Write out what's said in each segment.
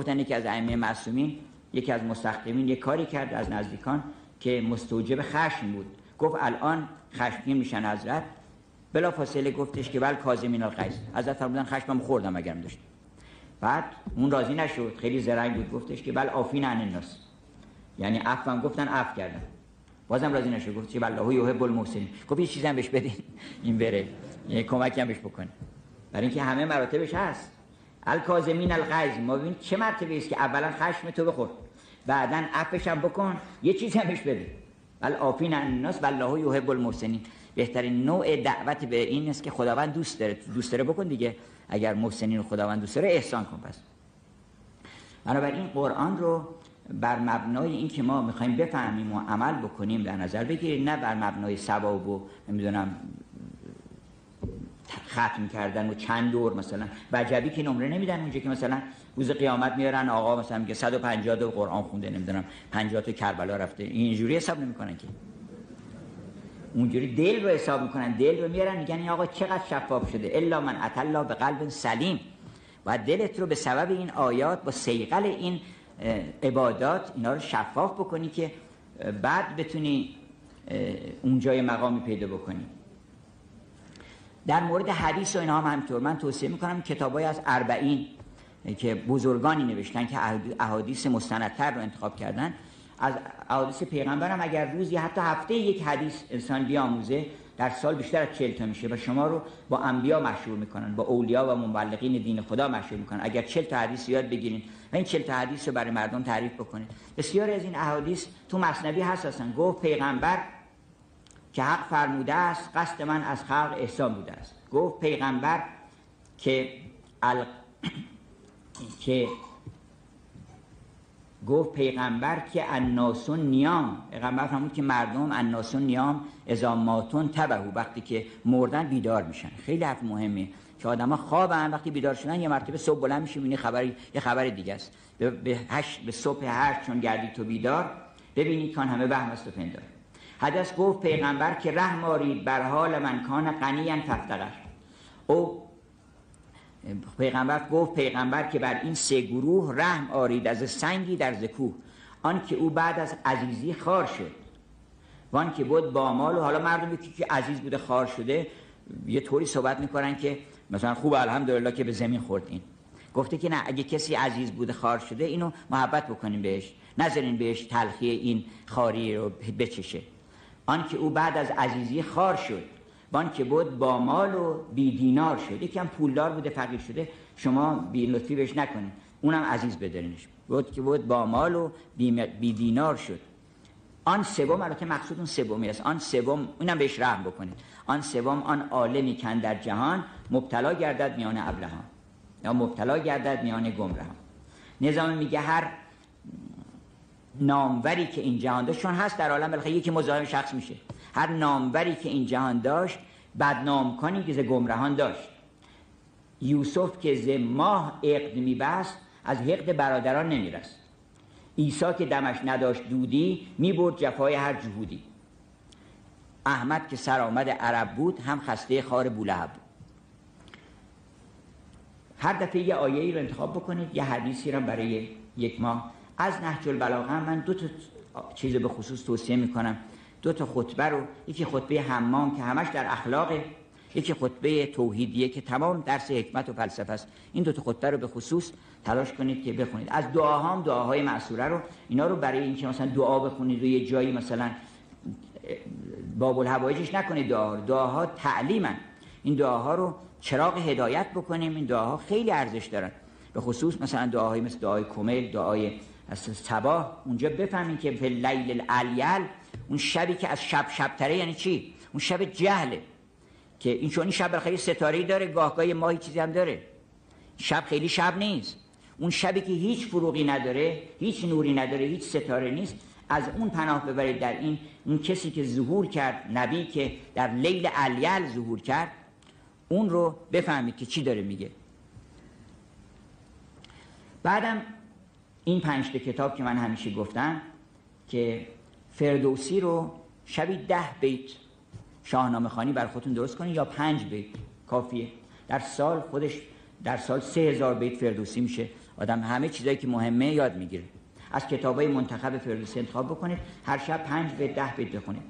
گفتن یکی از ائمه معصومین، یکی از مستقیمین یک کاری کرد از نزدیکان که مستوجب خشم بود. گفت الان خشمگین میشن حضرت. بلافاصله گفتش که بل کاظمین الغیظ، حضرت فرمودن خشمم خوردم اگرم داشت. بعد اون راضی نشد، خیلی زرنگ بود، گفتش که بل عافین عن الناس، یعنی عفوم گفتن عفو کردم. بازم راضی نشد، گفت که والله یحب المحسنین. گفت یه چیزی هم بهش بدین این بره، یه کمکی هم بهش بکنه، برای اینکه همه مراتبش هست. الکاظمین الغیظ، ما ببین چه مرتبه است که اولا خشم تو بخور، بعدن عفوش هم بکن، یه چیزی هم بهش بده. بل عافین عن الناس والله یحب المحسنین. بهترین نوع دعوت به این است که خداوند دوست داره بکن دیگه. اگر محسنین رو خداوند دوست داره احسان کن. پس بنابراین قرآن رو بر مبنای این که ما میخوایم بفهمیم و عمل بکنیم در نظر بگیرید، نه بر مبنای ثواب و نمیدونم ختم کردن و چند دور. مثلا وجبی که نمره نمیدن اونجا که مثلا روز قیامت میارن آقا مثلا میگه 150 تا قرآن خونده، نمیدونم 50 تا کربلا رفته، اینجوری حساب نمیکنن که، اونجوری دل رو حساب میکنن. دل رو میارن میگن این آقا چقدر شفاف شده. الا من اتى الله بقلب سلیم. و دلت رو به سبب این آیات با صیقل این عبادات اینا رو شفاف بکنی که بعد بتونی اونجای مقامی پیدا بکنی. در مورد حدیث و اینا هم همینطور من توصیه میکنم کتابای از 40 که بزرگانی نوشتن که احادیث مستندتر رو انتخاب کردن از احادیث پیغمبر هم اگر روزی حتی هفته یک حدیث انسان بیاموزه در سال بیشتر از 40 تا میشه و شما رو با انبیا مشهور میکنن، با اولیا و مبلغین دین خدا مشهور میکنن. اگر 40 تا حدیث یاد بگیرین و این 40 تا حدیث رو برای مردم تعریف بکنید. بسیاری از این احادیث تو مثنوی هست. اصلا گفت پیغمبر که حق فرموده است قصد من از خلق احسان بوده است. گفت پیغمبر گفت پیغمبر که الناس نیام، پیغمبر فرمود که مردم الناس نیام اذا ماتون تبهوا، وقتی که مردن بیدار میشن. خیلی حرف مهمه که آدما خوابن، وقتی بیدار شدن یه مرتبه صبح بلند میشی میبینی یه خبر دیگه است. به صبح 8 چون گردی تو بیدار ببینی کان همه وهم است و پندار. حدیث گفت پیغمبر که رحم آرید بر حال من کان غنیاً فافتقر. او پیغمبر گفت پیغمبر که بر این 3 گروه رحم آرید از سنگی در زکوه، آن که او بعد از عزیزی خار شد، وان که بود با مال. و حالا مردم که عزیز بوده خار شده یه طوری صحبت میکنن که مثلا خوب الحمدلله که به زمین خوردین. گفته که نه، اگه کسی عزیز بوده خار شده اینو محبت بکنیم بهش، نذارین بهش تلخی این خاری رو بچشه. آن که او بعد از عزیزی خار شد، وان که بود با مال و بی دینار شد. یکی هم پولدار بوده فقیر شده شما بی لطفی بهش نکنین، اونم عزیز بدارینش. بود که بود با مال و بی دینار شد. آن سوم، البته مقصود اون سومی است، آن سوم اونم بهش رحم بکنید. آن سوم آن عالمی که در جهان مبتلا گردد میان ابلهان، یا مبتلا گردد میان گمراهان. نظام میگه هر ناموری که این جهان داشت، چون هست در عالم بالاخره یکی مزاحم شخص میشه، هر ناموری که این جهان داشت بدنام کنی که ز گمراهان داشت. یوسف که ز ماه عقد میبست از حقد برادران نمیرست. عیسی که دمش نداشت دودی میبرد جفای هر جهودی. احمد که سرآمد عرب بود هم خسته خار بولهب بود. هر دفعه یه آیه‌ای رو انتخاب بکنید، یه حدیثی رو برای یک ماه. از نهج البلاغه من 2 تا چیز به خصوص توصیه میکنم. 2 تا خطبه رو، یکی خطبه حمام که همش در اخلاقه، یکی خطبه توحیدیه که تمام درس حکمت و فلسفه است. این 2 تا خطبه رو به خصوص تلاش کنید که بخونید. از دعاهام دعاهای معصوره رو، اینا رو برای اینکه مثلا دعا بخونید و یه جایی مثلا باب الحوائجش نکنید. دعاها تعلیمن. این دعاها رو چراغ هدایت بکنیم. این دعاها خیلی ارزش دارن، به خصوص مثلا دعاهای مثل دعای کمیل، دعای صباح. اونجا بفهمین که فی اللیل الالیل، اون شبی که از شب تره یعنی چی؟ اون شب جهله که این چون این شب خیلی ستاره‌ای داره، گاهگاه ماهی چیزی هم داره. شب خیلی شب نیست. اون شبی که هیچ فروغی نداره، هیچ نوری نداره، هیچ ستاره نیست، از اون پناه ببرید. در این اون کسی که ظهور کرد، نبی که در لیل الیل ظهور کرد، اون رو بفهمید که چی داره میگه. بعدم این 5 تا کتاب که من همیشه گفتم که فردوسی رو شبی 10 بیت شاهنامه خوانی بر خودتون درست کنید، یا 5 بیت کافیه. در سال 3000 بیت فردوسی میشه. آدم همه چیزایی که مهمه یاد میگیره. از کتابای منتخب فردوسی انتخاب بکنید، هر شب 5 بیت 10 بیت بخونید.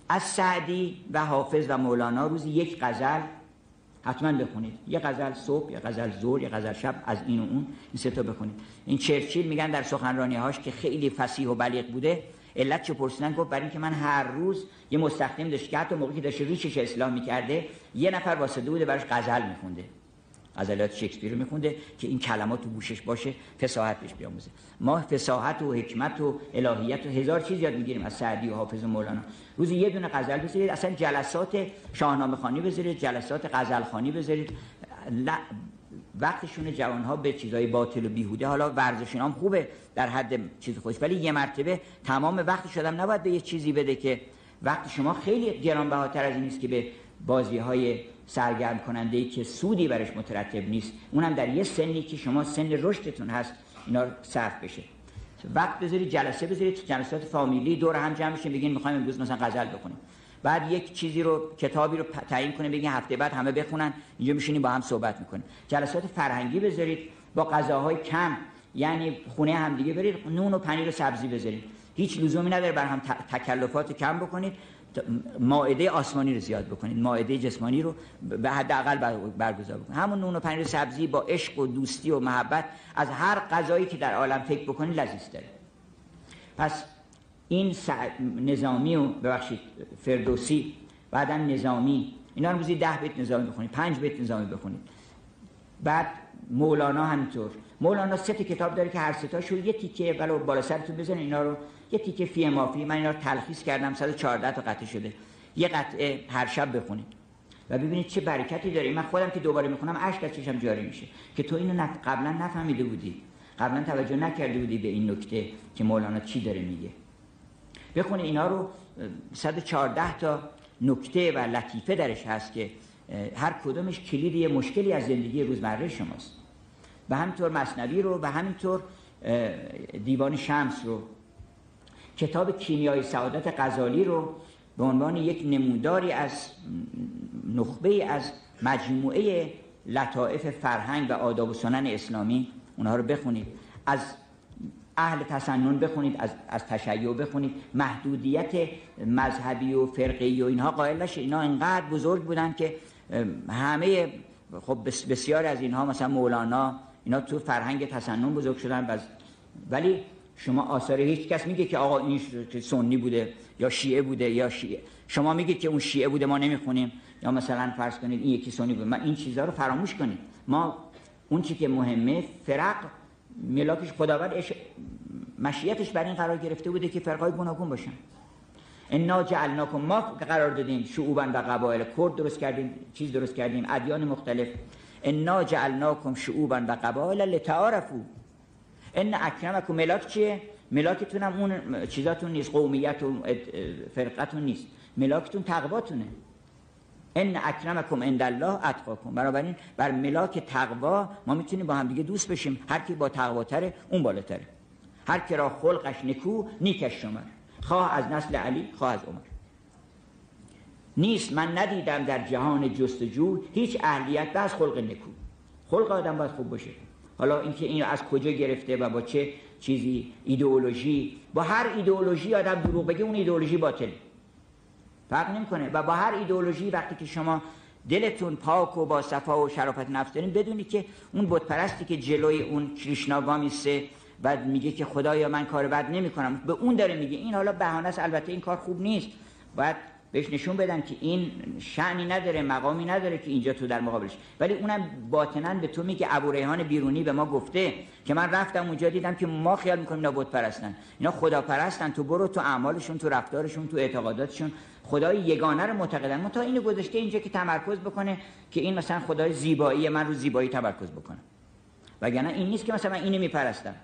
از سعدی و حافظ و مولانا روزی یک غزل حتما بخونید. یه غزل صبح، یه غزل ظهر، یه غزل شب، از این و اون، این سه تا بخونید. این چرچیل میگن در سخنرانی‌هاش که خیلی فصیح و بلیغ بوده، علت چه پرسیدن گفت برای اینکه من هر روز یه مستخدم داشت که حتی موقعی که داشته ریشش اصلاح می‌کرده یه نفر واسطه بوده براش غزل می‌خونده، غزلات شکسپیر رو می‌خونده که این کلمات تو گوشش باشه، فصاحت بهش بیاموزه. ما فصاحت و حکمت و الهیت و هزار چیز یاد می‌گیریم از سعدی و حافظ و مولانا. روزی یه دونه غزل بذارید، اصلا جلسات شاهنامه خوانی بذارید، جلسات غزل خوانی بذارید. وقتشون جوان‌ها به چیزای باطل و بیهوده، حالا ورزش اینا هم خوبه در حد چیز خودش، ولی یه مرتبه تمام وقتش آدم نباید به یه چیزی بده که وقت شما خیلی گرانبهاتر از این است که به بازی‌های سرگرم کننده‌ای که سودی برش مترتب نیست، اونم در یه سنی که شما سن رشدتون هست اینا صرف بشه. وقت بذارید، جلسه بذارید، جلسات فامیلی دور هم جمع بشین بگین می‌خوایم امروز مثلا غزل بخونیم. بعد یک چیزی رو، کتابی رو تعیین کنیم بگین هفته بعد همه بخونن، اینجا میشینیم با هم صحبت میکنیم. جلسات فرهنگی بذارید با غذاهای کم، یعنی خونه هم دیگه برید نون و پنیر و سبزی بذارید. هیچ لزومی نداره بر هم تکلفات کم بکنید، مائده آسمانی رو زیاد بکنید، مائده جسمانی رو به حداقل برگزار بکنید. همون نون و پنیر و سبزی با عشق و دوستی و محبت از هر غذایی که در عالم فکر بکنید لذیذ داره. پس این نظامی و ببخشید فردوسی، بعدا نظامی، اینا رو روزی 10 بیت نظامی بخونید، 5 بیت نظامی بخونید. بعد مولانا همینطور. مولانا 3 تا کتاب داره که هر سه تاشو یه تیکه بالا سرتون بزنید، اینا رو یه تیکه فی مافی، من اینا رو تلخیص کردم، 114 تا قطعه شده. یه قطعه هر شب بخونید و ببینید چه برکتی داره. من خودم که دوباره میخونم اشک از چشم جاری میشه که تو اینو قبلا نفهمیده بودی، قبلا توجه نکرده بودی به این نکته که مولانا چی داره میگه. بخونید اینا رو. 114 تا نکته و لطیفه درش هست که هر کدومش کلید یه مشکلی از زندگی روزمره شماست. و همینطور مثنوی رو و همینطور دیوان شمس رو. کتاب کیمیای سعادت غزالی رو به عنوان یک نموداری از نخبه از مجموعه لطائف فرهنگ و آداب و سنن اسلامی اونها رو بخونید. از اهل تسنن بخونید، از تشیع بخونید. محدودیت مذهبی و فرقه‌ای و اینها قائل نشید، اینا اینقدر بزرگ بودن که همه، خب بسیار از اینها مثلا مولانا اینا تو فرهنگ تسنن بزرگ شدن. ولی شما آثار هیچ کس میگه که آقا این سنی بوده یا شیعه بوده یا شیعه، شما میگید که اون شیعه بوده ما نمیخونیم، یا مثلا فرض کنید این یکی سنی بوده. من این چیزها رو فراموش کنید. ما اون چی که مهمه فرق ملاکش خداوند مشیتش بر این قرار گرفته بوده که فرقای گوناگون باشن. انا جعلناکم، ما قرار دادیم شعوبا و قبایل، کرد درست کردیم، چیز درست کردیم، ادیان مختلف. انا جعلناکم شعوبا و قبایل لتعارفوا. ان اکرمکم، ملاک چیه؟ ملاکتون هم اون چیزاتون نیست، قومیت و فرقتون نیست، ملاکتون تقواتونه. ان اکرمکم عند الله اتقاکم. بنابراین بر ملاک تقوا ما میتونیم با هم دیگه دوست بشیم. هر کی با تقواتره اون بالاتره. هر کی را خلقش نکو نیکش شمر، خواه از نسل علی خواه از عمر. نیست من ندیدم در جهان جستجو هیچ اهلیت به از خلق نکو. خلق آدم باید خوب باشه. حالا اینکه این از کجا گرفته و با چه چیزی، ایدئولوژی، با هر ایدئولوژی آدم دروغ بگه اون ایدئولوژی باطله، فرق نمیکنه. و با هر ایدئولوژی وقتی که شما دلتون پاک و با صفا و شرافت نفس دارین، بدونید که اون بت پرستی که جلوی اون کریشنا میسته و میگه که خدایا من کار بد نمیکنم، به اون داره میگه. این حالا بهانه است، البته این کار خوب نیست، باید بهش نشون بدن که این شأنی نداره، مقامی نداره که اینجا تو در مقابلش. ولی اونم باطناً به تو میگه. ابو ریحان بیرونی به ما گفته که من رفتم اونجا دیدم که ما خیال میکنیم اینا بت پرستن، اینا خدا پرستن. تو برو تو اعمالشون، تو رفتارشون، تو اعتقاداتشون خدای یگانه رو معتقدن. من تا اینو گذاشته اینجا که تمرکز بکنه که این مثلا خدای زیبایی، من رو زیبایی تمرکز بکنم. وگرنه این نیست که مثلا من اینو میپرستم.